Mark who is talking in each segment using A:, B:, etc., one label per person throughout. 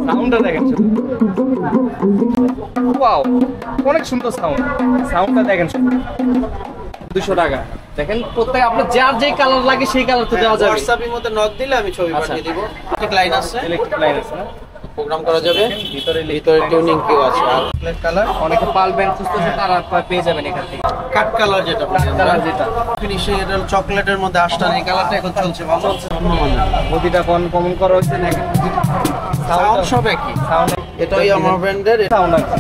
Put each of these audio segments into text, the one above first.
A: সাউন্ডটা দেখেন, ওয়াও অনেক সুন্দর সাউন্ড। সাউন্ডটা দেখেন, 200 টাকা। দেখেন প্রত্যেক আপনার যার যেই কালার লাগে সেই কালার তো দেওয়া যাবে।
B: হোয়াটসঅ্যাপের মধ্যে নক দিলে আমি ছবি পাঠিয়ে দিব। ঠিক লাইন আছে,
A: ইলেকট্রিক লাইন আছে না,
B: প্রোগ্রাম করা যাবে। ভিতরে টিউনিং কিউ আছে। আর ব্ল্যাক কালার
A: অনেকে পাল ব্যান্ড খুঁজতেছে তারা পেয়ে যাবেন এখান থেকে।
B: কাট কালার যেটা
A: কালার যেটা
B: ফিনিশিং, এটা চকলেটের মধ্যে আসটান, এই কালারটা এখন চলছে ভালো।
A: গতিটা কমন করা হয়েছে না,
B: সাউন্ড সব একই।
A: সাউন্ড
B: এটাই আমার ব্র্যান্ডের
A: সাউন্ড আছে।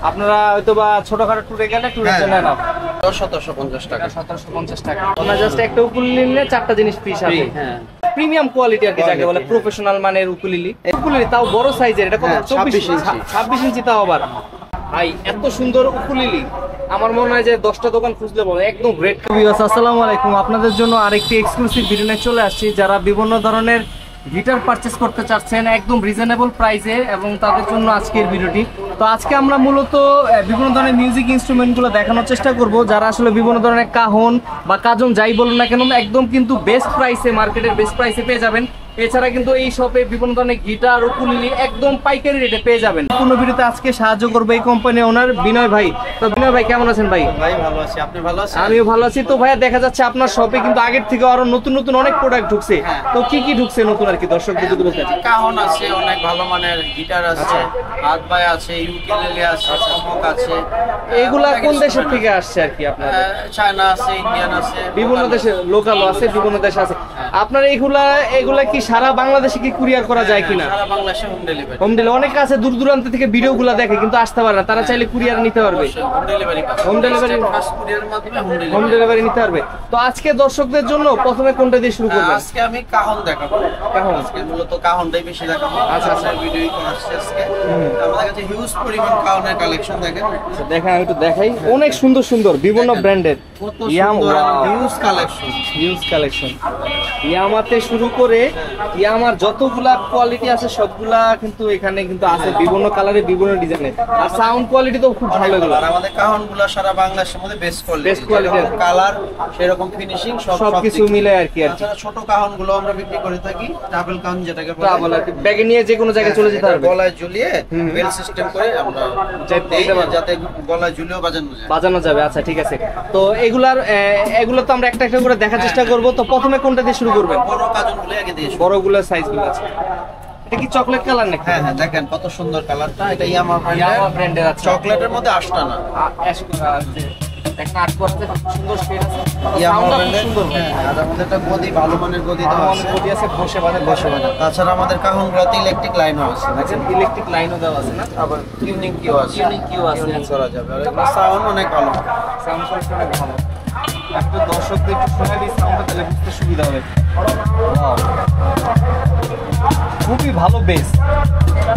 A: আপনারা হয়তো বা ছোটখাটো ট্যুরে গেলে ট্যুরের জন্য না
B: 1750 টাকা।
A: 1750 টাকা। আপনারা জাস্ট একটা উকুলেলে নিলে 4টা জিনিস ফ্রি সাথে।
B: হ্যাঁ,
A: প্রিমিয়াম কোয়ালিটি আর কি যাকে বলে, প্রফেশনাল মানের উকুলেলে। উকুলেলে তাও বড় সাইজের, এটা কত? 26 ইঞ্চি তাও আবার। ভাই এত সুন্দর উকুলেলে আমার মনে হয় যে 10টা দোকান খুঁজলে বলে একদম গ্রেট। ভিউয়ার্স আসসালামু আলাইকুম, আপনাদের জন্য আরেকটি এক্সক্লুসিভ ভিডিও নিয়ে চলে আসছি। যারা বিভিন্ন ধরনের গিটার পারচেস করতে চাচ্ছেন একদম রিজনেবল প্রাইসে, এবং তাদের জন্য আজকের ভিডিওটি। তো আজকে আমরা মূলত বিভিন্ন ধরনের মিউজিক ইনস্ট্রুমেন্টগুলো দেখানোর চেষ্টা করব, যারা আসলে বিভিন্ন ধরনের কাহন বা কাজন যাই বলুন না কেন একদম কিন্তু বেস্ট প্রাইসে, মার্কেটের বেস্ট প্রাইসে পেয়ে যাবেন। এছাড়া কিন্তু এই শপে বিভিন্ন ধরনের গিটার উকুলেলে একদম পাইকারি রেটে পেয়ে যাবেন। পূর্ণ ভিডিওতে আজকে সাহায্য করবে এই কোম্পানির ওনার বিনয় ভাই। তো বিনয় ভাই কেমন আছেন ভাই?
B: ভাই ভালো আছি, আপনি ভালো আছেন?
A: আমিও ভালো আছি। তো ভাইয়া দেখা যাচ্ছে আপনার শপে কিন্তু আগের থেকে আরো নতুন নতুন অনেক প্রোডাক্ট ঢুকছে। তো কি কি ঢুকছে নতুন আর কি দর্শকদের যদি বলতে চাই?
B: কাহন আছে, অনেক ভালো মানের গিটার আছে, হাত বাই আছে, ইউকেলেলে আছে, চমক আছে।
A: এগুলা কোন দেশের থেকে আসছে আর কি আপনার?
B: চায়না আছে, ইন্ডিয়ান আছে,
A: বিভিন্ন দেশে লোকালও আছে, বিভিন্ন দেশে আছে। আপনার এগুলা কি সারা বাংলাদেশে কি কুরিয়ার করা যায় কিনা?
B: সারা বাংলাদেশে হোম ডেলিভারি।
A: হোম ডেলিভারি অনেকে আছে দূর দূরান্ত থেকে ভিডিওগুলো দেখে কিন্তু আসতে পারে না, তারা চাইলে কুরিয়ার নিতে পারবে।
B: হোম ডেলিভারি,
A: হোম ডেলিভারি,
B: কুরিয়ারের মাধ্যমে
A: হোম ডেলিভারি নিতে পারবে। তো আজকে দর্শকদের জন্য প্রথমে কোনটা দিয়ে শুরু করবেন?
B: আজকে আমি কাহন দেখাবো।
A: কাহন
B: আজকে মূলত কাহনটাই বেশি দেখাবো।
A: আচ্ছা আচ্ছা,
B: ভিডিও করছি আজকে। আমাদের কাছে হিউজ পরিমাণ কাহনের কালেকশন দেখেন।
A: দেখেন আমি একটু দেখাই, অনেক সুন্দর সুন্দর বিভিন্ন ব্র্যান্ডের
B: কত সুন্দর হিউজ কালেকশন।
A: হিউজ কালেকশন ইয়ামাতে শুরু করে ইয়ামার যতগুলা কোয়ালিটি আছে সবগুলা কিন্তু এখানে কিন্তু আছে, বিভিন্ন কালারে বিভিন্ন ডিজাইনের। আর সাউন্ড কোয়ালিটি তো খুব ভালো এগুলো।
B: আর আমাদের কাহনগুলো সারা বাংলাদেশের মধ্যে best
A: best
B: quality,
A: quality,
B: colour সেরকম ফিনিশিং
A: সবকিছু মিলে আর কি।
B: তাছাড়া ছোট কাহনগুলো আমরা বিক্রি করে থাকি, ডাবল কাহন যেটাকে বলে।
A: ট্রাভেল আর কি, ব্যাগে নিয়ে যে কোনো জায়গায় চলে যেতে পারবে।
B: গলায় ঝুলিয়ে বেল সিস্টেম করে আমরা যাতে গলায় ঝুলিয়েও
A: বাজানো যাবে। আচ্ছা ঠিক আছে। তো এগুলো তো আমরা একটা একটা করে দেখার চেষ্টা করব। তো প্রথমে কোনটা দিয়ে শুরু করবেন?
B: বড় কাজনগুলো আগে দিয়ে শুরু।
A: বড়গুলো সাইজগুলো আছে। এটা কি চকলেট কালার নাকি?
B: হ্যাঁ হ্যাঁ, দেখেন কত সুন্দর কালারটা। এটা ইয়ামা
A: ব্র্যান্ডের আছে,
B: চকলেটের মধ্যে আশটানা
A: অ্যাশ করা আছে। দেখেন আট করতে সুন্দর শেড আছে,
B: ইয়ামা
A: সাউন্ডটা খুব
B: ব্র্যান্ডের।
A: সুন্দর।
B: হ্যাঁ, আর আমাদের একটা গদি, ভালো মানের গদি দেওয়া আছে।
A: গদি আছে, বসে বাজে।
B: তাছাড়া আমাদের কাহনগুলোতে ইলেকট্রিক লাইনও আছে।
A: দেখেন ইলেকট্রিক লাইনও দেওয়া আছে না,
B: আবার টিউনিং কিউ আছে।
A: টিউনিং কিউ আছে,
B: টিউনিং করা যাবে। আর এগুলো সাউন্ড অনেক ভালো।
A: সাউন্ড কোয়ালিটি অনেক ভালো। একটু দর্শকদের একটু শুনে দিই সাউন্ডটা, তাহলে বুঝতে সুবিধা হবে। খুবই ভালো বেস,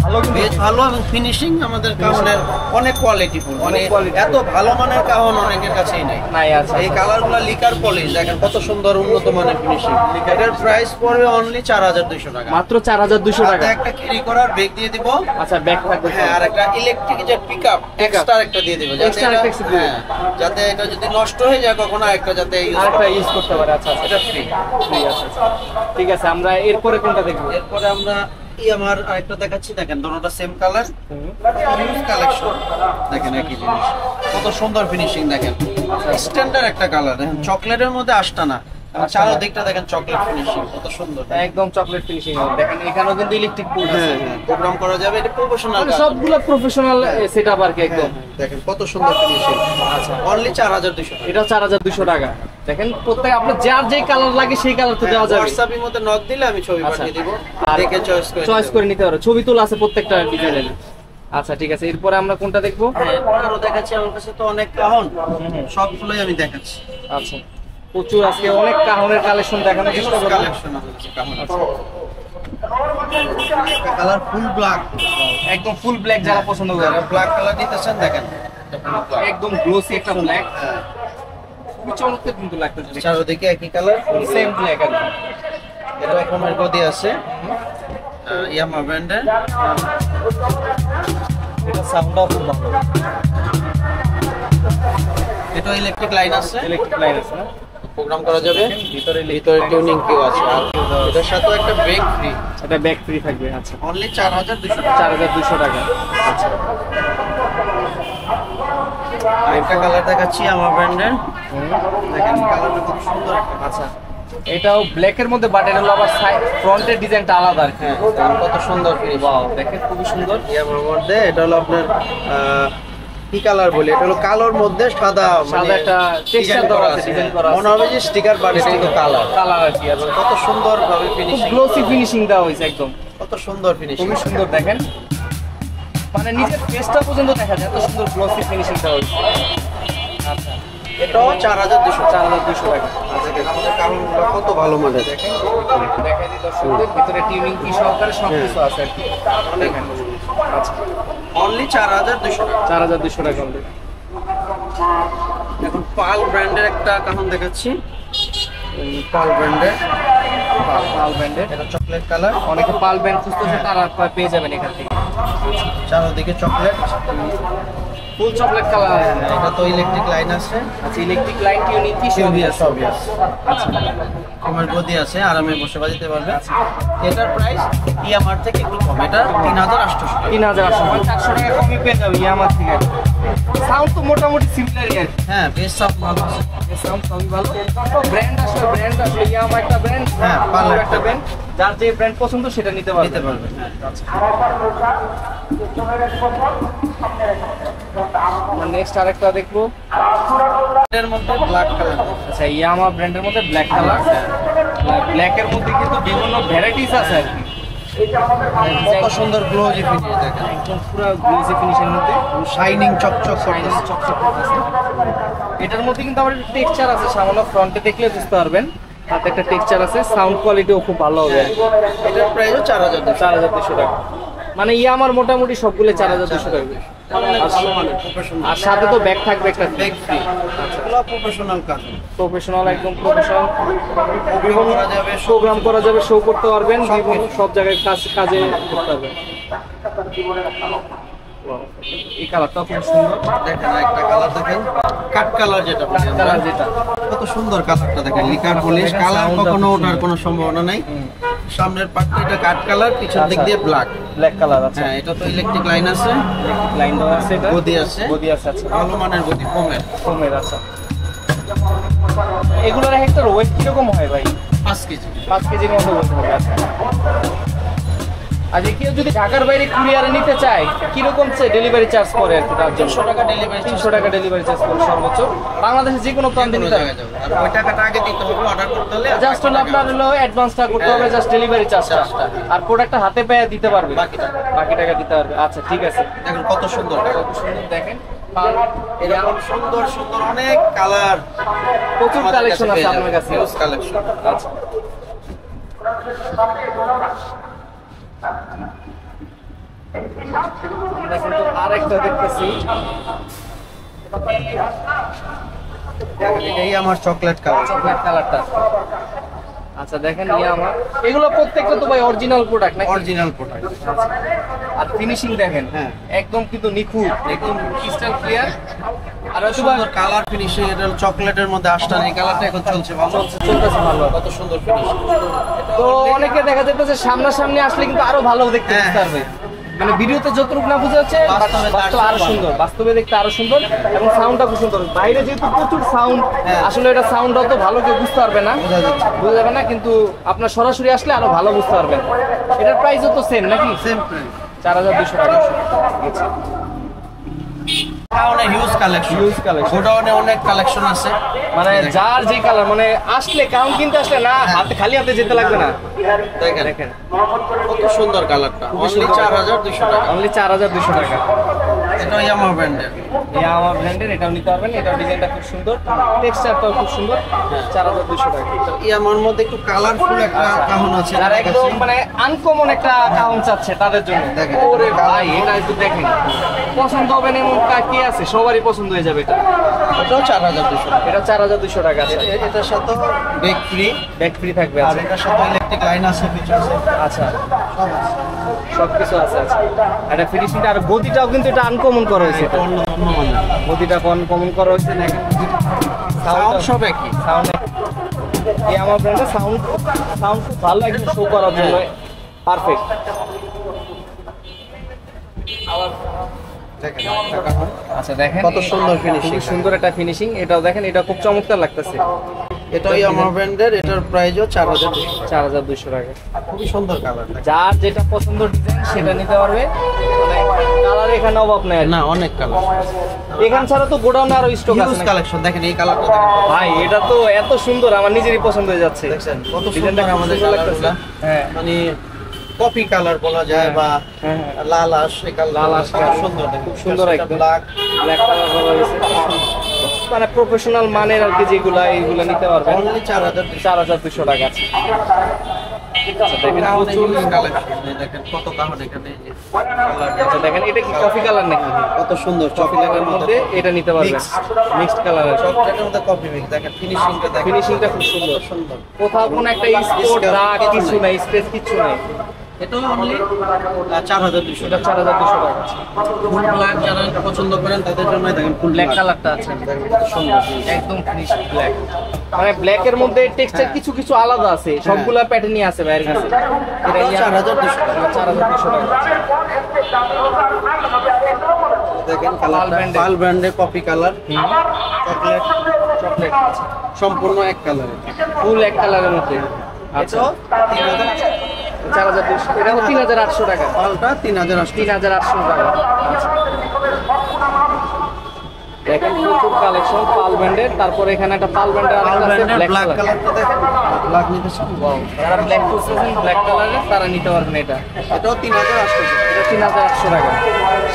A: ভালো
B: বেশ ভালো, এবং ফিনিশিং আমাদের কাহনের অনেক কোয়ালিটিফুল। মানে
A: quality।
B: এত ভালো মানের কাহন অনেকের কাছেই নাই।
A: আছে।
B: এই কালারগুলো লিকার পলিশ, দেখেন কত সুন্দর উন্নত মানের ফিনিশিং। এটার প্রাইস পড়বে অনলি 4200 টাকা।
A: মাত্র 4200 টাকা।
B: একটা ক্যারি করার ব্যাগ দিয়ে দিব।
A: আচ্ছা ব্যাগ থাকবে।
B: হ্যাঁ, আর একটা ইলেকট্রিক যে পিকআপ এক্সট্রা একটা দিয়ে দিব, যাতে এটা যদি নষ্ট হয়ে যায় কখনো একটা যাতে
A: ইউজ করতে পারে। আচ্ছা এটা ফ্রি আছে। ঠিক আছে, আমরা এরপরে কোনটা দেখব?
B: এরপরে আমরা আমার আরেকটা দেখাচ্ছি। দেখেন দুটোটা সেম কালার, হিউজ কালেকশন। দেখেন একই জিনিস, কত সুন্দর ফিনিশিং। দেখেন স্ট্যান্ডার্ড একটা কালার, দেখেন চকলেটের মধ্যে আশটানা। চারদিকটা দেখেন চকলেট ফিনিশিং, কত সুন্দর,
A: একদম চকলেট ফিনিশিং। দেখেন এখানেও কিন্তু ইলেকট্রিক পোর্ট আছে,
B: প্রোগ্রাম করা যাবে। এটা প্রফেশনাল,
A: সবগুলো প্রফেশনাল সেটআপ আর কি একদম।
B: দেখেন কত সুন্দর ফিনিশিং। আচ্ছা অনলি 4200।
A: এটা 4200 টাকা। দেখেন প্রত্যেক আপনার যার যেই কালার লাগে সেই কালার তো দেওয়া যাবে।
B: হোয়াটসঅ্যাপের মধ্যে নক দিলে আমি ছবি পাঠিয়ে দিব, দেখে চয়েস করে
A: নিতে পারো। ছবি তোলা আছে প্রত্যেকটা ডিজাইনের। আচ্ছা ঠিক আছে, এরপরে আমরা কোনটা দেখবো?
B: আরো দেখাচ্ছি। আমার কাছে তো অনেক কাহন, সবগুলোই আমি দেখাচ্ছি।
A: আচ্ছা প্রচুর আজকে অনেক কাহনের কালেকশন দেখানোর চেষ্টা করব।
B: কালেকশন আছে কাহন। কালার ফুল ব্ল্যাক,
A: একদম ফুল ব্ল্যাক যারা পছন্দ করে,
B: ব্ল্যাক কালার নিতেছেন। দেখেন
A: একদম গ্লোসি একটা ব্ল্যাক, খুবই চমৎকার কিন্তু লাগতেছে।
B: চারদিকে একই কালার,
A: সেম ব্ল্যাক আর
B: এটা রকমের গদি আছে, ইয়ামা ব্র্যান্ডের।
A: এটা সাউন্ডটাও খুব ভালো।
B: এটা ইলেকট্রিক লাইন আছে,
A: ইলেকট্রিক লাইন আছে না,
B: প্রোগ্রাম করা যাবে। ভিতরে টিউনিং কিউ আছে। আর এটার সাথে একটা ব্রেক ফ্রি।
A: এটা ব্যাক ফ্রি থাকবে। আচ্ছা
B: অনলি 4200 টাকা।
A: 4200 টাকা। আচ্ছা
B: আরেকটা কালার দেখাচ্ছি আমার ব্র্যান্ডের, দেখেন কালারটা খুব সুন্দর।
A: আচ্ছা এটাও ব্ল্যাকের মধ্যে, বাট এটা হলো আবার ফ্রন্টের ডিজাইনটা আলাদা আর কি।
B: হ্যাঁ কত সুন্দর ফিনিশ।
A: ওয়াও দেখেন খুবই সুন্দর।
B: ইয়ামার মধ্যে এটা হলো আপনার কি কালার বলি, এটা হলো কালোর মধ্যে সাদা
A: সাদা একটা টেক্সচার দেওয়া আছে, ডিজাইন করা আছে।
B: মনে হবে যে স্টিকার, বাট এটা কিন্তু কালার
A: আর কি। আচ্ছা
B: কত সুন্দর ভাবে
A: খুব
B: ফিনিশিং,
A: গ্লোসি ফিনিশিং দেওয়া হয়েছে একদম,
B: কত সুন্দর ফিনিশিং,
A: খুবই সুন্দর দেখেন, মানে নিজের ফেসটা পর্যন্ত দেখা যায়, এত সুন্দর গ্লোসি ফিনিশিং দেওয়া হয়েছে। আচ্ছা
B: এটাও 4200
A: 4200 টাকা।
B: আচ্ছা আমাদের কারণগুলো কত ভালো মানের,
A: দেখেন দেখাই দিই দর্শকদের, ভিতরে টিউনিং কি সহকারে সবকিছু আছে আর কি। দেখেন আচ্ছা
B: অনলি 4200 টাকা।
A: 4200 টাকা only।
B: এখন পাল ব্র্যান্ডের একটা কারণ দেখাচ্ছি, পাল ব্র্যান্ডের,
A: পাল ব্র্যান্ডের
B: এটা চকলেট কালার,
A: অনেকে পাল ব্র্যান্ড খুঁজতেছে, তারা পেয়ে যাবেন এখান থেকে।
B: চারদিকে চকলেট,
A: ফুল চকলেট কালার।
B: এটা তো ইলেকট্রিক লাইন আছে,
A: আচ্ছা ইলেকট্রিক লাইন টিউনিং কি সবই আছে।
B: সবই আছে।
A: আচ্ছা
B: কমের গদি আছে, আরামে বসে বাজাতে পারবে। এটার প্রাইস ইয়ামার থেকে একটু কম, এটা 3800 টাকা।
A: 3800 মানে 400 টাকা কমই পেয়ে যাবে ইয়ামার থেকে। সাউন্ড তো মোটামুটি সিমিলারই আর কি।
B: হ্যাঁ বেশ সাউন্ড ভালো আছে,
A: সাউন্ড সবই ভালো। ব্র্যান্ড আসলে ইয়ামা একটা ব্র্যান্ড,
B: হ্যাঁ, পাল
A: একটা ব্র্যান্ড, যার যে ব্র্যান্ড পছন্দ সেটা নিতে পারবে।
B: নিতে পারবে।
A: আমরা নেক্সট আরেকটা দেখবো।
B: এর মধ্যে ব্ল্যাক কালার,
A: আচ্ছা ইয়ামা ব্র্যান্ডের মধ্যে ব্ল্যাক কালার, ব্ল্যাকের মধ্যে কিন্তু বিভিন্ন ভ্যারাইটিস আছে আর কি।
B: কত সুন্দর গ্লোজি ফিনিশ দেখেন,
A: একদম পুরো গ্লেজি ফিনিশের মধ্যে,
B: শাইনিং চকচক করতেছে।
A: চকচক করতেছে। এটার মধ্যে কিন্তু আবার টেক্সচার আছে, সামান্য ফ্রন্টে দেখলে বুঝতে পারবেন, হাতে একটা টেক্সচার আছে, সাউন্ড কোয়ালিটিও খুব ভালো হবে।
B: এটার প্রাইসও 4200
A: 4200 টাকা, মানে আমার মোটামুটি সবগুলো 4200 টাকা। আর সাথে তো ব্যাগ থাকবে একটা,
B: ব্যাগ ফ্রি। এগুলো প্রফেশনাল কাজ,
A: প্রফেশনাল, একদম প্রফেশনাল,
B: করা যাবে,
A: প্রোগ্রাম করা যাবে, শো করতে পারবেন, বিভিন্ন সব জায়গায় কাজে করতে পারবেন। এই কালারটাও খুব সুন্দর,
B: দেখেন একটা কালার দেখেন, কাট কালার যেটা বলি আমরা।
A: কালার যেটা
B: কত সুন্দর কালারটা দেখেন, লিকার পলিশ কালার, কখনো ওঠার কোনো সম্ভাবনা নাই। সামনের পার্টটা এটা কাট কালার, পিছন দিক দিয়ে ব্ল্যাক
A: ব্ল্যাক কালার আছে।
B: হ্যাঁ এটা তো ইলেকট্রিক লাইন আছে,
A: লাইন দেওয়া আছে, এটা
B: গদি আছে,
A: গদি আছে। আচ্ছা
B: ভালো মানের গদি, কমের
A: কমের। আচ্ছা এগুলোর এক একটা ওয়েট কিরকম হয় ভাই?
B: 5 কেজি।
A: 5 কেজির মতো বলতে হবে। আচ্ছা আর কেউ যদি ঢাকার বাইরে কুরিয়ারে নিতে চায় কিরকম ডেলিভারি চার্জ করে আর কি? তার জন্য
B: 300 টাকা ডেলিভারি,
A: 300 টাকা ডেলিভারি চার্জ করে সর্বোচ্চ, বাংলাদেশে যে কোনো প্রান্তে নিতে হবে।
B: আর ওই টাকাটা আগে দিতে হবে, অর্ডার করতে হলে
A: জাস্ট হলো আপনার হলো অ্যাডভান্সটা করতে হবে, জাস্ট ডেলিভারি চার্জটা, আর প্রোডাক্টটা হাতে পেয়ে দিতে পারবে, বাকি টাকা দিতে পারবে। আচ্ছা ঠিক আছে,
B: দেখেন কত সুন্দর,
A: কত সুন্দর দেখেন,
B: এরকম সুন্দর সুন্দর অনেক কালার,
A: প্রচুর কালেকশন আছে আপনার কাছে।
B: Huge collection.
A: আচ্ছা আমরা কিন্তু আরেকটা দেখতেছি,
B: এই আমার চকলেট কালার,
A: চকলেট কালারটা। আচ্ছা দেখেন আমার এগুলো প্রত্যেকটা তো ভাই অরিজিনাল প্রোডাক্ট নাকি?
B: Original product.
A: আর ফিনিশিং দেখেন,
B: হ্যাঁ
A: একদম কিন্তু নিখুঁত, একদম ক্রিস্টাল ক্লিয়ার। আর
B: সুন্দর কালার ফিনিশিং, এটা চকলেটের মধ্যে আসটান, এই কালারটা এখন চলছে ভালো,
A: চলতেছে ভালো,
B: কত সুন্দর ফিনিশিং।
A: তো অনেকে দেখা যাচ্ছে সামনাসামনি আসলে কিন্তু আরো ভালো দেখতে
B: হ্যাঁ।
A: বুঝতে পারবে, মানে ভিডিওতে যতটুকু না বোঝা যাচ্ছে বাস্তবে আরো সুন্দর, বাস্তবে দেখতে আরো সুন্দর, এবং সাউন্ডটা খুব সুন্দর। বাইরে যেহেতু প্রচুর সাউন্ড,
B: হ্যাঁ।
A: আসলে এটা সাউন্ড অত ভালো কেউ বুঝতে পারবে না, বোঝা যাবে না, কিন্তু আপনার সরাসরি আসলে আরো ভালো বুঝতে পারবেন। এটার প্রাইসও তো সেম নাকি?
B: সেম প্রাইস,
A: 4200 টাকা।
B: হিউজ কালেকশন,
A: হিউজ কালেকশন,
B: গোডাউনে অনেক কালেকশন আছে,
A: মানে যার যে কালার, মানে আসলে কাউন্ট কিনতে আসলে না হাতে খালি হাতে যেতে লাগবে না।
B: দেখেন
A: দেখেন
B: কত সুন্দর কালারটা, অনলি 4200 টাকা।
A: অনলি 4200 টাকা।
B: এটা ইয়ামা ব্র্যান্ডের,
A: আমার ব্র্যান্ডের, এটাও নিতে পারবেন, এটাও ডিজাইনটা খুব সুন্দর, টেক্সচারটাও খুব সুন্দর। 4200 টাকা।
B: ইয়ামার মধ্যে একু কালারফুল একটা কাহন আছে,
A: আর একদম মানে আনকমন একটা কাউন্ট চাচ্ছে তাদের জন্য।
B: দেখেন।
A: ওরে ভাই এটা একটু দেখেন, পছন্দ হবে না এমন কি আছে? সবারই পছন্দ হয়ে যাবে এটা।
B: এটাও 4200 টাকা।
A: এটা 4200 টাকা আছে।
B: এটার সাথে ব্যাগ ফ্রি,
A: ব্যাক ফ্রি থাকবে।
B: আর
A: আছে
B: এটার সাথে ইলেকট্রিক লাইন আছে, ফিচার আছে,
A: আচ্ছা,
B: সব আছে।
A: সবকিছু আছে। আচ্ছা এটা ফিনিশিংটা আর গদিটাও কিন্তু এটা আনকমন করা হয়েছে,
B: এটা অন্য মানের
A: গদিটা আনকমন করা হয়েছে। দেখেন
B: সাউন্ড সব একই,
A: সাউন্ড এই আমার ব্র্যান্ডের সাউন্ড খুব ভালো একদম শো করার জন্য। পারফেক্ট। আচ্ছা দেখেন
B: কত সুন্দর ফিনিশিং,
A: খুব সুন্দর একটা ফিনিশিং। এটাও দেখেন, এটা খুব চমৎকার লাগতেছে।
B: এটাই আমার ব্র্যান্ডের, এটার প্রাইসও
A: 4200 টাকা।
B: খুবই সুন্দর কালার।
A: যার যেটা পছন্দ ডিজাইন সেটা নিতে পারবে, কালার এখানে অভাব নাই
B: না, অনেক কালার।
A: এখান ছাড়া তো গোডাউনে আরো স্টক আছে
B: হিউজ কালেকশন। দেখেন এই কালারটা দেখেন
A: ভাই, এটা তো এত সুন্দর, আমার নিজেরই পছন্দ হয়ে যাচ্ছে।
B: দেখছেন কত
A: ডিজাইনটা
B: সুন্দর আমাদের কালারগুলো।
A: হ্যাঁ
B: মানে কপি কালার বলা যায় বা
A: হ্যাঁ,
B: লাল আশ, এই কালার
A: লাল আশ
B: কত সুন্দর,
A: খুব সুন্দর একদম
B: ব্ল্যাক
A: ব্ল্যাক কালার করা হয়েছে। মানে প্রফেশনাল মানের আর কি, যেগুলা এইগুলা নিতে পারবেন
B: অনলি
A: 4200 টাকা আছে। দেখেন প্রচুর
B: কালেকশন। দেখেন কত কালার এখানে, এই যে কালার।
A: আচ্ছা দেখেন, এটা কি কফি কালার নাকি?
B: কত সুন্দর
A: চকলেটের মধ্যে এটা নিতে পারবেন, মিক্সড কালারের।
B: চকলেটের মধ্যে কফি মিক্স। দেখেন ফিনিশিংটা, দেখেন
A: ফিনিশিংটা খুব সুন্দর।
B: সুন্দর।
A: কোথাও কোনো একটা স্পট দাগ কিছু নাই, স্পেস কিছু নাই।
B: এটাও অনলি 4200
A: এটা 4200 টাকা আছে।
B: ফুল ব্ল্যাক যারা পছন্দ করেন তাদের জন্য দেখেন ফুল
A: ব্ল্যাক কালারটা আছে
B: সুন্দর।
A: একদম ফিনিশ ব্ল্যাক। মানে ব্ল্যাক এর মধ্যে টেক্সচার কিছু কিছু আলাদা আছে, সবগুলা প্যাটার্নই আছে ভাইয়ের কাছে। এটা
B: 4200 টাকা।
A: 4200 টাকা।
B: দেখেন কালারটা পাল ব্র্যান্ডের কপি কালার, চকলেট
A: চকলেট
B: সম্পূর্ণ এক কালারে।
A: ফুল এক কালারের মধ্যে। আচ্ছা 4200, এটা 3800 টাকা।
B: পালটা 3800।
A: 3800 টাকা। আচ্ছা দেখেন প্রচুর কালেকশন পাল ব্র্যান্ডের। তারপর এখানে একটা পাল ব্র্যান্ডের
B: পাল
A: আরেকটা আছে
B: ব্র্যান্ডের
A: ব্ল্যাক
B: ব্ল্যাক
A: কালার।
B: কালারটা দেখেন, ব্ল্যাক নিতে চান?
A: যারা ব্ল্যাক খুঁজতেছেন ব্ল্যাক কালারের, তারা নিতে পারবেন এটা।
B: এটাও 3800 টাকা।
A: এটা 3800 টাকা।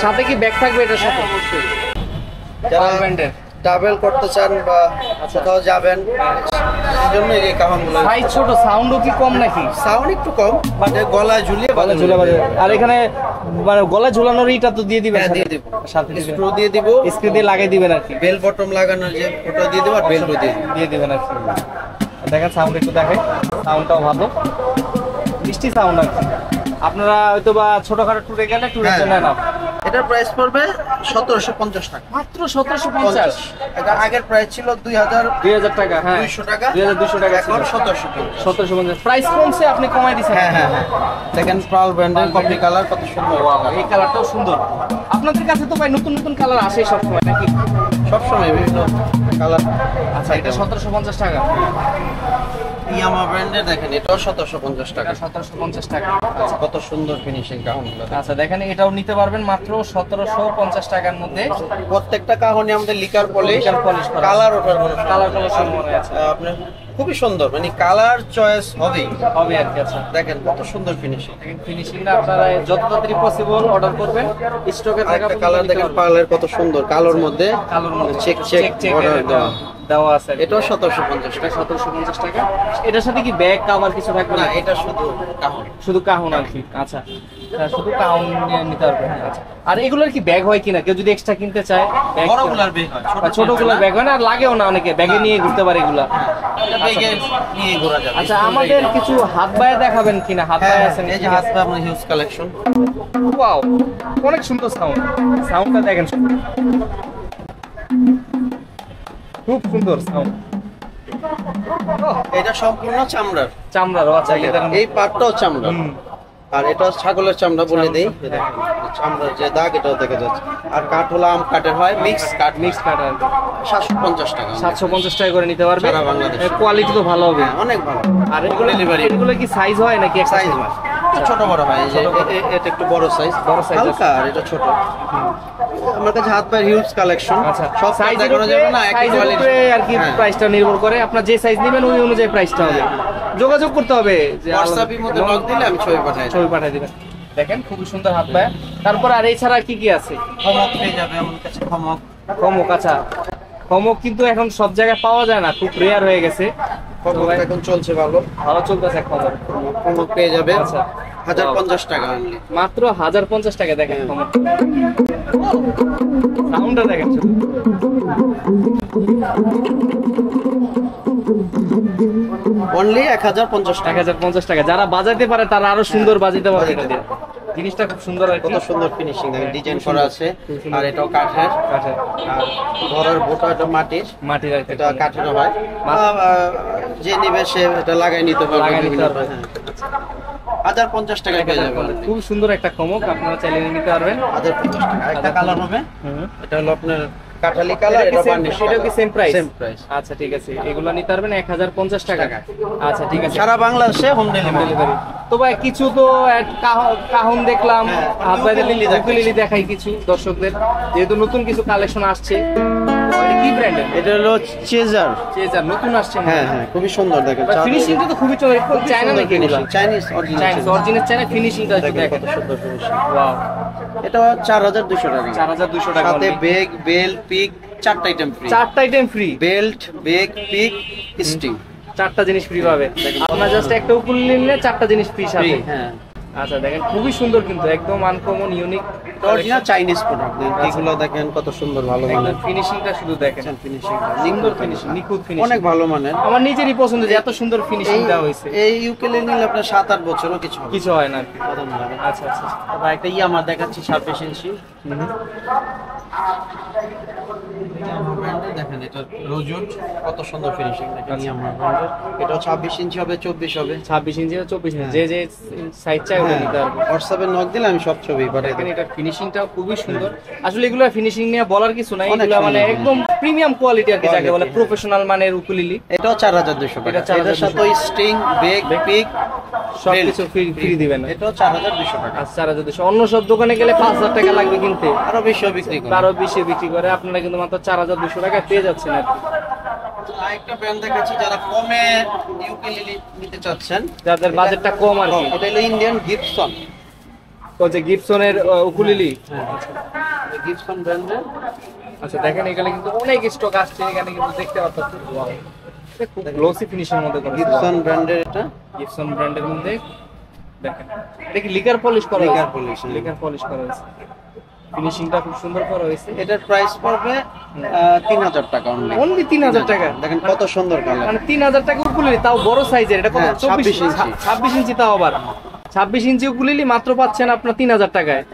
A: সাথে কি ব্যাগ থাকবে এটার সাথে? অবশ্যই।
B: যারা
A: পাল ব্র্যান্ডের
B: ট্রাভেল করতে চান বা কোথাও যাবেন, এই জন্য এই কাহানগুলো।
A: সাইজ ছোট, সাউন্ডও কি কম নাকি?
B: সাউন্ড একটু কম, বাট গলায় ঝুলিয়ে
A: গলায় ঝুলে বাজে। আর এখানে মানে গলায় ঝুলানোর ইটা তো দিয়ে দিবেন?
B: হ্যাঁ,
A: সাথে?
B: দিয়ে দিব।
A: সাথে দিবেন,
B: স্ক্রু দিয়ে দিব,
A: স্ক্রু দিয়ে লাগিয়ে দিবেন আর কি।
B: বেল বটম লাগানোর যে ওটা দিয়ে দিব, আর বেলও দিয়ে দিব।
A: দিয়ে দিবেন আর কি। দেখেন সাউন্ড একটু দেখেন, সাউন্ডটাও ভালো, মিষ্টি সাউন্ড আর কি। আপনারা হয়তো বা ছোটখাটো ট্যুরে গেলে ট্যুরের জন্য না।
B: এটার প্রাইস পড়বে 1750 টাকা।
A: মাত্র 1750।
B: এটা আগের প্রাইস ছিল
A: 2000 টাকা। হ্যাঁ
B: 2200 টাকা।
A: 2200 টাকা
B: এখন
A: ছিল।
B: 1750।
A: 1750 প্রাইস কমছে, আপনি কমাই দিছেন।
B: হ্যাঁ হ্যাঁ হ্যাঁ। দেখেন পাল ব্র্যান্ডের কপি কালার কত সুন্দর।
A: এই কালারটাও সুন্দর। আপনাদের কাছে তো ভাই নতুন নতুন কালার আসে সব সময় নাকি?
B: সবসময় বিভিন্ন কালার।
A: আচ্ছা এটা 1750 টাকা।
B: ইয়ামা ব্র্যান্ডের দেখেন, এটাও 1750 টাকা।
A: 1750 টাকা।
B: আচ্ছা কত সুন্দর ফিনিশিং কাহনগুলো।
A: আচ্ছা দেখেন, এটাও নিতে পারবেন মাত্র 1750 টাকার মধ্যে।
B: প্রত্যেকটা কাহনে আমাদের লিকার পলিশ,
A: লিকার পলিশ করা।
B: কালার ওঠার কোনো
A: কালার কোনো সম্ভাবনা আছে?
B: আপনার খুবই সুন্দর, মানে কালার চয়েস হবেই।
A: হবে আর কি। আচ্ছা
B: দেখেন কত সুন্দর ফিনিশিং।
A: দেখেন ফিনিশিংটা আপনারা যত তাড়াতাড়ি পসিবল অর্ডার করবেন, স্টকে থাকা
B: একটা কালার দেখেন পার্লের কত সুন্দর, কালোর মধ্যে
A: কালোর মধ্যে
B: চেক চেক বর্ডার দেওয়া।
A: দেওয়া আছে।
B: এটাও 1750
A: এটা
B: টাকা।
A: 1750 টাকা। এটার সাথে কি ব্যাগ কাভার কিছু থাকবে
B: না,
A: না?
B: এটা শুধু কাহন।
A: শুধু কাহুন আর কি। আচ্ছা শুধু কাহুন নিতে পারবেন। আচ্ছা আর এগুলোর কি ব্যাগ হয় কিনা? কেউ যদি এক্সট্রা কিনতে চায় ব্যাগ?
B: বড়গুলার ব্যাগ হয়,
A: ছোটগুলোর ব্যাগ হয় না, আর লাগেও না, অনেকে ব্যাগে নিয়ে ঘুরতে পারে এগুলা।
B: ব্যাগে নিয়ে ঘোরা যাবে।
A: আচ্ছা আমাদের কিছু হাত বায়া দেখাবেন কিনা? হাত
B: হ্যাঁ
A: বায়া আছে
B: এই যে হাত পা আপনার হিউজ কালেকশন।
A: ওয়াও, অনেক সুন্দর সাউন্ড। সাউন্ডটা দেখেন, খুব সুন্দর সাউন্ড।
B: এটা সম্পূর্ণ চামড়ার।
A: চামড়ার। আচ্ছা
B: এই পাটটাও চামড়া, আর এটা ছাগলের চামড়া বলে দেই। চামড়ার যে দাগ এটাও দেখা যাচ্ছে। আর কাঠ হলো আম কাঠের হয়, মিক্স কাঠ।
A: মিক্স কাট আর কি।
B: 750 টাকা।
A: 750 টাকা করে নিতে পারবে।
B: সারা বাংলাদেশে।
A: কোয়ালিটি তো ভালো হবে।
B: হ্যাঁ, অনেক ভালো।
A: আর এগুলো
B: ডেলিভারি
A: এগুলো কি সাইজ হয় নাকি?
B: সাইজ হয় ছোট বড় হয়। এই যে এটা একটু বড় সাইজ,
A: বড় size
B: হালকা, আর এটা ছোট। আমার কাছে হাত পায়ের হিউজ কালেকশন।
A: আচ্ছা
B: সব সাইজ
A: সাইজের
B: করা যাবে না, একই
A: সাইজের
B: কোয়ালিটি।
A: উপরে আর কি প্রাইসটা নির্ভর করে। আপনার যে সাইজ নেবেন ওই অনুযায়ী প্রাইসটা হবে। যোগাযোগ করতে হবে, যে
B: হোয়াটসঅ্যাপের মধ্যে নক দিলে আমি ছবি পাঠাই দেব।
A: ছবি পাঠিয়ে দিবেন। দেখেন খুবই সুন্দর হাত পায়া। তারপর আর এছাড়া কি কি আছে?
B: খমক পেয়ে যাবে আমার কাছে, খমক।
A: কমক। আচ্ছা কমক কিন্তু এখন সব জায়গায় পাওয়া যায় না, খুব রেয়ার হয়ে গেছে।
B: খমক এখন চলছে ভালো,
A: ভালো চলতেছে কমক।
B: খমক পেয়ে যাবে।
A: আচ্ছা
B: 1050 টাকা অনলি।
A: মাত্র 1050 টাকা। দেখেন কমক, সাউন্ডটা দেখেন শুধু।
B: অনলি 1050 টাকা।
A: 1050 টাকা। যারা বাজাইতে পারে তারা আরো সুন্দর বাজাইতে পারে এটা দিয়ে। জিনিসটা খুব সুন্দর আর কি।
B: কত সুন্দর ফিনিশিং, দেখেন ডিজাইন করা আছে। আর এটাও কাঠের,
A: কাঠের।
B: আর ঘরের বোটা এটা মাটির।
A: মাটির আর কি।
B: এটা কাঠের হয়। যে নিবে সে এটা লাগাই নিতে পারবে
A: লাগাই নিতে
B: বিভিন্ন
A: পারবে।
B: ভাবে। হ্যাঁ। 1050 টাকা পেয়ে যাবেন।
A: খুব সুন্দর একটা কমক, আপনারা চাইলে নিতে পারবেন
B: 1050 টাকা। একটা কালার হবে, এটা হলো আপনার কাঠালি কালার, এটা বার্নিশ,
A: এটাও কি সেম প্রাইস?
B: Same price.
A: আচ্ছা ঠিক আছে, এগুলো নিতে পারবেন 1050 টাকা। আচ্ছা ঠিক আছে,
B: সারা বাংলাদেশে হোম ডেলিভারি।
A: তো ভাই কিছু তো কাহন দেখলাম,
B: উকুলেলি
A: দেখাই কিছু দর্শকদের, যেহেতু নতুন কিছু কালেকশন আসছে। এটা কি ব্র্যান্ডের?
B: এটা হলো চেজার।
A: চেজার নতুন আসছে।
B: হ্যাঁ হ্যাঁ, খুবই সুন্দর দেখেন।
A: ফিনিশিংটা তো খুবই সুন্দর, একদম চায়না নাকি এগুলো?
B: চাইনিজ অরিজিনাল
A: চায়না ফিনিশিংটা একটু দেখেন,
B: কত সুন্দর ফিনিশিং।
A: ওয়াও,
B: এটা 4200 টাকা।
A: 4200 টাকা।
B: সাথে বেগ, বেল্ট, পিক, 4টা আইটেম ফ্রি।
A: 4টা আইটেম ফ্রি,
B: বেল্ট, বেগ, পিক, স্টিং,
A: 4টা জিনিস ফ্রি পাবে। আপনার জাস্ট একটা উপর নিলে 4টা জিনিস ফ্রি সাথে।
B: হ্যাঁ।
A: আচ্ছা দেখেন, খুবই সুন্দর কিন্তু, একদম uncommon unique
B: original Chinese product. এগুলো দেখেন কত সুন্দর, ভালো মানের
A: ফিনিশিংটা, শুধু দেখেন
B: ফিনিশিং,
A: সুন্দর ফিনিশিং, নিখুঁত ফিনিশিং,
B: অনেক ভালো মানের।
A: আমার নিজেরই পছন্দ যে এত সুন্দর ফিনিশিং দেওয়া হয়েছে।
B: এই ইউকেলেলে নিলে আপনার 7-8 বছরও কিছু
A: হয় না আর কি।
B: হবে।
A: আচ্ছা আচ্ছা,
B: তারপর একটা ইয়ামা দেখাচ্ছি 27 ইঞ্চি। দেখেন এটা রোজুট, কত সুন্দর ফিনিশিং দেখেন। ইয়ামা ব্র্যান্ডের, এটা 26 ইঞ্চি হবে, 24 হবে।
A: 26 ইঞ্চি 24 ইঞ্চি, যে যে সাইজ চাই ওটা নিতে পারবে।
B: হোয়াটসঅ্যাপে নক দিলে আমি সব ছবি পাঠাই
A: দেখেন,
B: দেব।
A: এটা ফিনিশিংটা খুবই সুন্দর। আসলে এগুলো ফিনিশিং নিয়ে বলার কিছু নাই,
B: অনেক
A: এগুলো মানে
B: সুন্দর।
A: একদম প্রিমিয়াম কোয়ালিটি আর কি, যাকে বলে প্রফেশনাল মানের উকুলেলি।
B: এটাও 4200 টাকা।
A: এটা 4200
B: এটার সাথে স্ট্রিং, বেগ, পিক,
A: সবকিছু ফ্রি দিবেন।
B: এটাও 4200 টাকা।
A: আচ্ছা 4200। অন্য সব দোকানে গেলে 5000 টাকা লাগবে কিনতে,
B: আরো বেশি বিক্রি করে।
A: আরো বেশি বিক্রি করে, আপনারা কিন্তু মাত্র 4200 টাকায় পেয়ে যাচ্ছেন আর কি।
B: আরেকটা ব্র্যান্ড দেখাচ্ছি যারা কমে ইউকেলেলে নিতে চাচ্ছেন,
A: যাদের বাজেটটা কম আর কি।
B: এটা হলো ইন্ডিয়ান গিবসন।
A: ও যে গিবসনের উকুলেলি।
B: গিবসন ব্র্যান্ডের।
A: আচ্ছা দেখেন, এখানে কিন্তু অনেক স্টক আসছে, এখানে কিন্তু দেখতে পাচ্ছেন। ওয়াও, এটা খুব গ্লোসি ফিনিশিং মধ্যে করা।
B: গিবসন ব্র্যান্ডের, এটা
A: গিবসন ব্র্যান্ডের মধ্যে দেখেন, দেখি লিকার পলিশ করা হয়েছে।
B: লিকার পলিশ,
A: লিকার পলিশ করা হয়েছে, ফিনিশিংটা খুব সুন্দর করা হয়েছে।
B: এটার প্রাইস পড়বে 3000 টাকা অনলি।
A: অনলি 3000 টাকা।
B: দেখেন কত সুন্দর কালার।
A: মানে 3000 টাকা উকুলেলি, তাও বড় সাইজের। এটা কত?
B: হ্যাঁ, 26 ইঞ্চি।
A: 26 ইঞ্চি, তাও আবার 26 ইঞ্চি উকুলেলি মাত্র পাচ্ছেন আপনার 3000 টাকায়।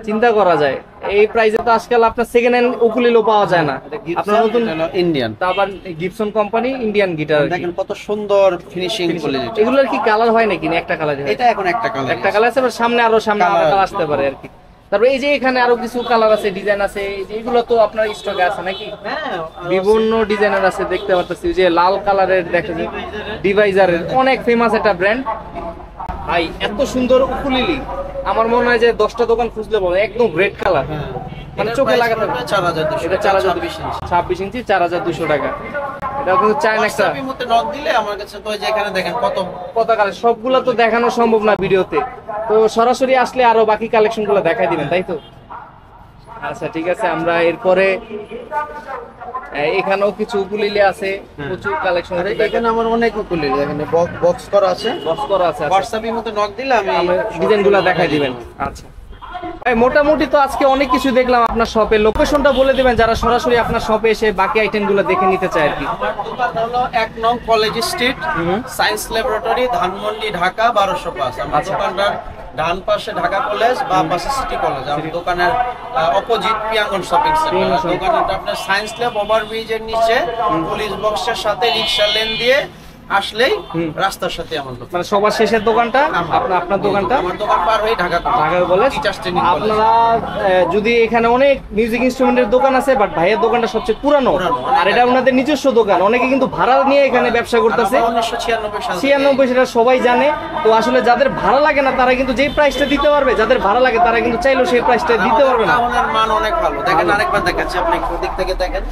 A: চিন্তা করা যায়, এই প্রাইসে তো আজকাল আপনার সেকেন্ড হ্যান্ড উকুলেলিও পাওয়া যায় না। আপনার নতুন
B: ইন্ডিয়ান,
A: তা আবার গিবসন কোম্পানি ইন্ডিয়ান গিটার।
B: দেখেন কত সুন্দর ফিনিশিং কোয়ালিটি।
A: এগুলোর কি কালার হয় নাকি, না একটা কালার?
B: এটা এখন একটা কালার,
A: একটা কালার আছে, আবার সামনে আরো কালার আসতে পারে আর কি। তারপরে এই যে এখানে আরো কিছু কালার আছে, ডিজাইন আছে, এই যে এগুলো তো আপনার স্টকে আছে নাকি?
B: হ্যাঁ,
A: বিভিন্ন ডিজাইনের আছে, দেখতে পাচ্ছি। যে লাল কালারের দেখা যায়, ডিভাইজারের অনেক ফেমাস একটা ব্র্যান্ড। ভাই এত সুন্দর উকুলেলি, আমার মনে হয় যে 10টা দোকান খুঁজলে পাবে। একদম রেড কালার, মানে চোখে লাগাতে হবে।
B: 4200।
A: এটা 26 ইঞ্চি 4200 টাকা। এটা কিন্তু চায়না একটা।
B: WhatsApp-এর মধ্যে নক দিলে আমার কাছে তো যেখানে দেখেন কত
A: কালার, সবগুলো তো দেখানো সম্ভব না ভিডিওতে, তো সরাসরি আসলে আরো বাকি কালেকশন গুলো দেখাই দিবেন, তাই তো? আচ্ছা ঠিক আছে, আমরা এরপরে এখানেও কিছু উকুলেলি আছে, প্রচুর কালেকশন আছে।
B: এখানে আমার অনেক উকুলেলে দেখেন বক্স করা আছে।
A: বক্স করা আছে।
B: WhatsApp-এর মধ্যে নক দিলে আমি
A: ডিজাইনগুলো দেখাই দিবেন। আচ্ছা ভাই, মোটামুটি তো আজকে অনেক কিছু দেখলাম আপনার শপে। লোকেশনটা বলে দিবেন যারা সরাসরি আপনার শপে এসে বাকি আইটেমগুলো দেখে নিতে চায় আর কি।
B: আমার দোকান হলো 1 নং college street, science laboratory, Dhanmondi, Dhaka 1205। আমার দোকানটার ডান পাশে ঢাকা কলেজ, বা পাশে সিটি কলেজ। আমার দোকানের অপোজিট পিয়াঙ্গন শপিং সেন্টার। দোকানটা আপনার সায়েন্স ল্যাব ওভারব্রিজের নিচে পুলিশ বক্সের সাথে রিকশা লেন দিয়ে আসলেই রাস্তার সাথে আমার দোকান।
A: মানে সবার শেষের দোকানটা আপনার দোকানটা?
B: আমার দোকান পার হয়ে Dhaka
A: college.
B: Teachers training college.
A: আপনারা যদি এখানে অনেক মিউজিক ইনস্ট্রুমেন্টের দোকান আছে, বাট ভাইয়ের দোকানটা সবচেয়ে পুরানো, আর এটা ওনাদের নিজস্ব দোকান। অনেকে কিন্তু ভাড়া নিয়ে এখানে ব্যবসা করতেছে। 1996 সেটা সবাই জানে। তো আসলে যাদের ভাড়া লাগে না তারা কিন্তু যেই প্রাইসটা দিতে পারবে, যাদের ভাড়া লাগে তারা কিন্তু চাইলেও সেই প্রাইসটা দিতে পারবে না।
B: কাহনের মান অনেক ভালো। দেখেন আরেকবার দেখাচ্ছি, আপনি দিক থেকে দেখেন।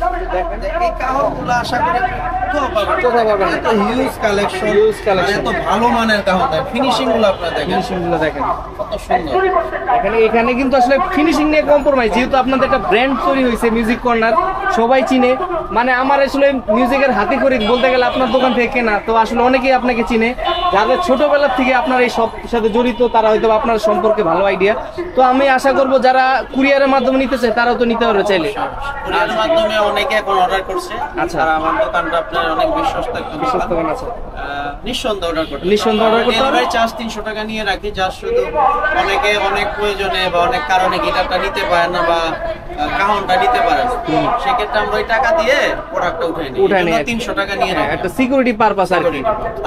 B: এই কাহনগুলো আশা করি কোথাও পাবেন না। হিউজ কালেকশন, এত ভালো মানের কাহন। ফিনিশিং গুলো আপনারা দেখেন,
A: ফিনিশিং গুলো দেখেন
B: কত সুন্দর।
A: এখানে কিন্তু আসলে ফিনিশিং নিয়ে কম্প্রোমাইজ, যেহেতু আপনাদের একটা ব্র্যান্ড তৈরি হয়েছে মিউজিক কর্নার, সবাই চিনে। মানে আমার আসলে মিউজিকের হাতে করে বলতে গেলে আপনার দোকান থেকে কেনা, তো আসলে অনেকেই আপনাকে চিনে। যাদের ছোটবেলা থেকে আপনার এই সব সাথে জড়িত, তারা হয়তো আপনার সম্পর্কে ভালো আইডিয়া। তো আমি আশা করবো যারা কুরিয়ারের মাধ্যমে নিতে চায় তারাও তো নিতে পারবে চাইলে।
B: কুরিয়ারের মাধ্যমে অনেকে এখন অর্ডার করছে।
A: আচ্ছা,
B: আমার দোকানটা আপনার অনেক বিশ্বস্ত একটা দোকান আছে। নিঃসন্দেহে অর্ডার করতে, ডেলিভারি চার্জ 300 টাকা নিয়ে রাখি। যার শুধু অনেকে অনেক প্রয়োজনে বা অনেক কারণে গিটারটা নিতে পারে না বা কাহনটা নিতে পারে না, সেক্ষেত্রে আমরা ওই টাকা দিয়ে প্রোডাক্টটা উঠাই নেই 300 টাকা নিয়ে রাখি
A: একটা সিকিউরিটি পারপাস আর কি।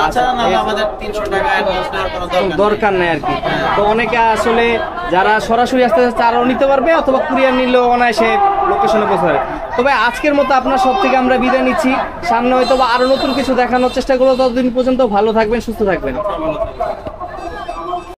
B: আচ্ছা না আমাদের 300 টাকা অ্যাডভান্স দেওয়ার কোনো
A: দরকার নেই আর কি। তো অনেকে আসলে যারা সরাসরি আসতে চাচ্ছে তারাও নিতে পারবে, অথবা কুরিয়ার নিলেও অনায়াসে লোকেশনে পৌঁছে যাবে। তবে আজকের মতো আপনার সব থেকে আমরা বিদায় নিচ্ছি। সামনে হয়তো আরো নতুন কিছু দেখানোর চেষ্টা করবো। ততদিন পর্যন্ত ভালো থাকবেন, সুস্থ থাকবেন।